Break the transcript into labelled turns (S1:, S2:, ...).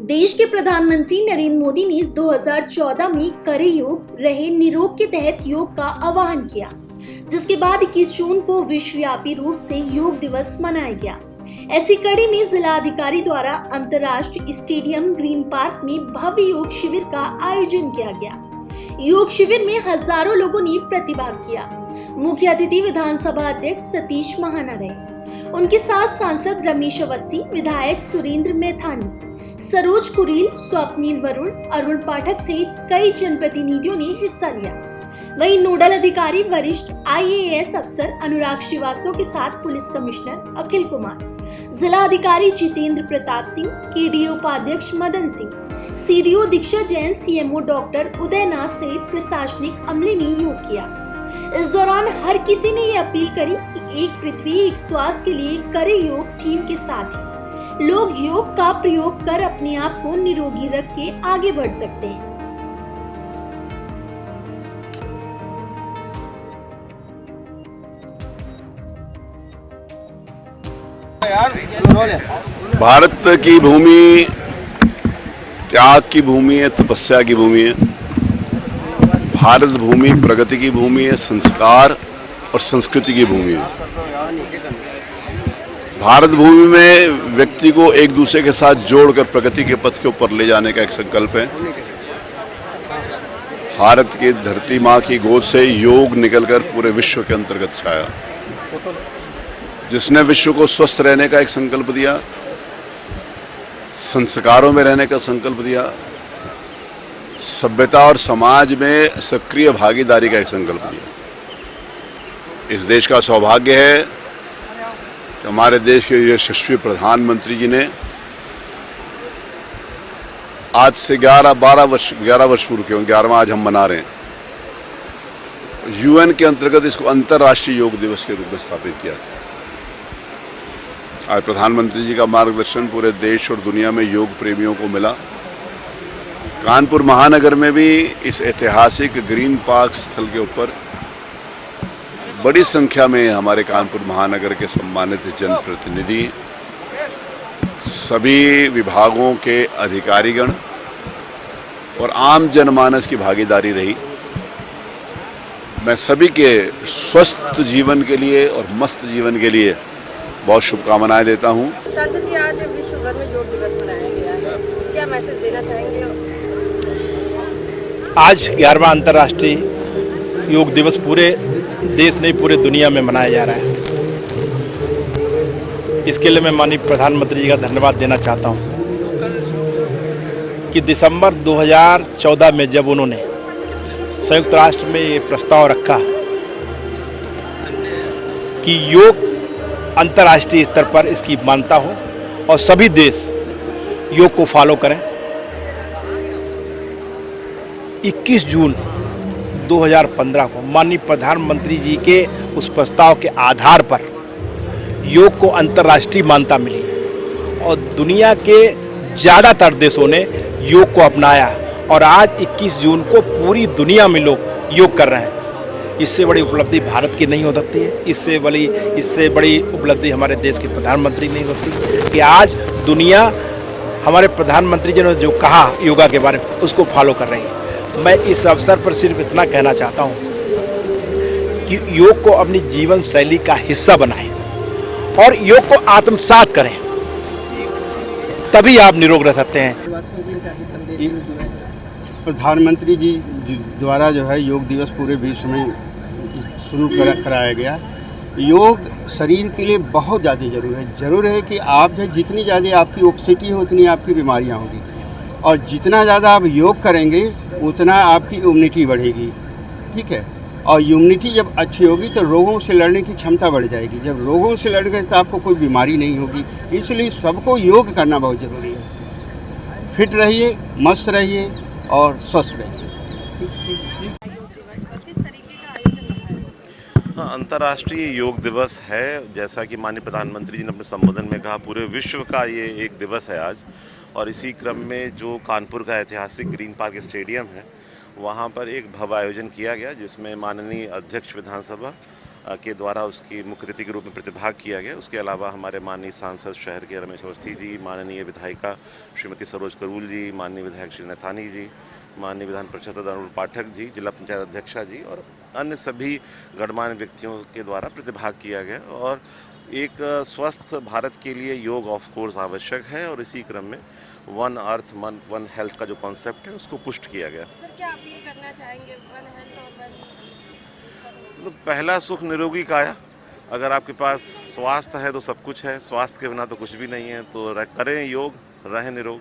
S1: देश के प्रधानमंत्री नरेंद्र मोदी ने 2014 में करे योग रहे निरोग के तहत योग का आह्वान किया, जिसके बाद 21 जून को विश्वव्यापी रूप से योग दिवस मनाया गया। ऐसी कड़ी में जिला अधिकारी द्वारा अंतर्राष्ट्रीय स्टेडियम ग्रीन पार्क में भव्य योग शिविर का आयोजन किया गया। योग शिविर में हजारों लोगों ने प्रतिभाग किया। मुख्य अतिथि विधानसभा अध्यक्ष सतीश महाना रहे। उनके साथ सांसद रमेश अवस्थी, विधायक सुरेंद्र मैथानी, सरोज कुरील, स्वप्निल वरुण, अरुण पाठक सहित कई जनप्रतिनिधियों ने हिस्सा लिया। वहीं नोडल अधिकारी वरिष्ठ IAS अफसर अनुराग श्रीवास्तव के साथ पुलिस कमिश्नर अखिल कुमार, जिला अधिकारी जितेंद्र प्रताप सिंह, KDA उपाध्यक्ष मदन सिंह, CDO दीक्षा जैन, CMO डॉक्टर उदयनाथ सहित प्रशासनिक अमले ने योग किया। इस दौरान हर किसी ने ये अपील करी कि एक पृथ्वी एक श्वास के लिए करे योग थीम के साथ ही लोग योग का प्रयोग कर अपने आप को निरोगी रख के आगे बढ़ सकते हैं।
S2: भारत की भूमि त्याग की भूमि है, तपस्या की भूमि है। भारत भूमि प्रगति की भूमि है, संस्कार और संस्कृति की भूमि है। भारत भूमि में व्यक्ति को एक दूसरे के साथ जोड़कर प्रगति के पथ के ऊपर ले जाने का एक संकल्प है। भारत की धरती माँ की गोद से योग निकलकर पूरे विश्व के अंतर्गत छाया, जिसने विश्व को स्वस्थ रहने का एक संकल्प दिया, संस्कारों में रहने का संकल्प दिया, सभ्यता और समाज में सक्रिय भागीदारी का एक संकल्प दिया। इस देश का सौभाग्य है कि हमारे देश के यशस्वी प्रधानमंत्री जी ने आज से 11 वर्ष पूर्व के 11वां आज हम मना रहे हैं। UN के अंतर्गत इसको अंतर्राष्ट्रीय योग दिवस के रूप में स्थापित किया था। आज प्रधानमंत्री जी का मार्गदर्शन पूरे देश और दुनिया में योग प्रेमियों को मिला। कानपुर महानगर में भी इस ऐतिहासिक ग्रीन पार्क स्थल के ऊपर बड़ी संख्या में हमारे कानपुर महानगर के सम्मानित जनप्रतिनिधि, सभी विभागों के अधिकारीगण और आम जनमानस की भागीदारी रही। मैं सभी के स्वस्थ जीवन के लिए और मस्त जीवन के लिए बहुत शुभकामनाएं देता हूं।
S3: सांसद जी, आज विश्व भर में योग दिवस मनाया गया है, क्या मैसेज देना चाहेंगे?
S4: आज 11वां अंतर्राष्ट्रीय योग दिवस पूरे देश नहीं पूरे दुनिया में मनाया जा रहा है। इसके लिए मैं माननीय प्रधानमंत्री जी का धन्यवाद देना चाहता हूं कि दिसंबर 2014 में जब उन्होंने संयुक्त राष्ट्र में ये प्रस्ताव रखा कि योग अंतर्राष्ट्रीय स्तर पर इसकी मान्यता हो और सभी देश योग को फॉलो करें, 21 जून 2015 को माननीय प्रधानमंत्री जी के उस प्रस्ताव के आधार पर योग को अंतर्राष्ट्रीय मान्यता मिली और दुनिया के ज़्यादातर देशों ने योग को अपनाया और आज 21 जून को पूरी दुनिया में लोग योग कर रहे हैं। इससे बड़ी उपलब्धि भारत की नहीं हो सकती है। इससे बड़ी उपलब्धि हमारे देश के प्रधानमंत्री नहीं होती कि आज दुनिया हमारे प्रधानमंत्री जी ने जो कहा योगा के बारे में उसको फॉलो कर रही है। मैं इस अवसर पर सिर्फ इतना कहना चाहता हूँ कि योग को अपनी जीवन शैली का हिस्सा बनाएं और योग को आत्मसात करें, तभी आप निरोग रह सकते हैं।
S5: प्रधानमंत्री जी द्वारा जो है योग दिवस पूरे विश्व में शुरू कराया गया। योग शरीर के लिए बहुत ज़्यादा ज़रूर है कि आप जो जितनी ज़्यादा आपकी ओबेसिटी हो उतनी आपकी बीमारियां होगी और जितना ज़्यादा आप योग करेंगे उतना आपकी इम्यूनिटी बढ़ेगी। ठीक है, और इम्यूनिटी जब अच्छी होगी तो रोगों से लड़ने की क्षमता बढ़ जाएगी। जब रोगों से लड़ेंगे तो आपको कोई बीमारी नहीं होगी। इसलिए सबको योग करना बहुत ज़रूरी है। फिट रहिए, मस्त रहिए और स्वस्थ रहिए।
S6: हाँ, अंतर्राष्ट्रीय योग दिवस है। जैसा कि माननीय प्रधानमंत्री जी ने अपने संबोधन में कहा, पूरे विश्व का ये एक दिवस है आज। और इसी क्रम में जो कानपुर का ऐतिहासिक ग्रीन पार्क स्टेडियम है, वहाँ पर एक भव्य आयोजन किया गया जिसमें माननीय अध्यक्ष विधानसभा के द्वारा उसकी मुख्य अतिथि के रूप में प्रतिभाग किया गया। उसके अलावा हमारे माननीय सांसद शहर के रमेश अवस्थी जी, माननीय विधायिका श्रीमती सरोज करूल जी, माननीय विधायक श्री नैथानी जी, माननीय विधान परिषद अरुण पाठक जी, जिला पंचायत अध्यक्षा जी और अन्य सभी गणमान्य व्यक्तियों के द्वारा प्रतिभाग किया गया। और एक स्वस्थ भारत के लिए योग ऑफ कोर्स आवश्यक है और इसी क्रम में वन अर्थ वन हेल्थ का जो कॉन्सेप्ट है उसको पुष्ट किया गया।
S3: सर क्या अपील करना चाहेंगे वन हेल्थ और वन?
S6: तो पहला सुख निरोगी काया। अगर आपके पास स्वास्थ्य है तो सब कुछ है, स्वास्थ्य के बिना तो कुछ भी नहीं है। तो करें योग, रहें निरोग।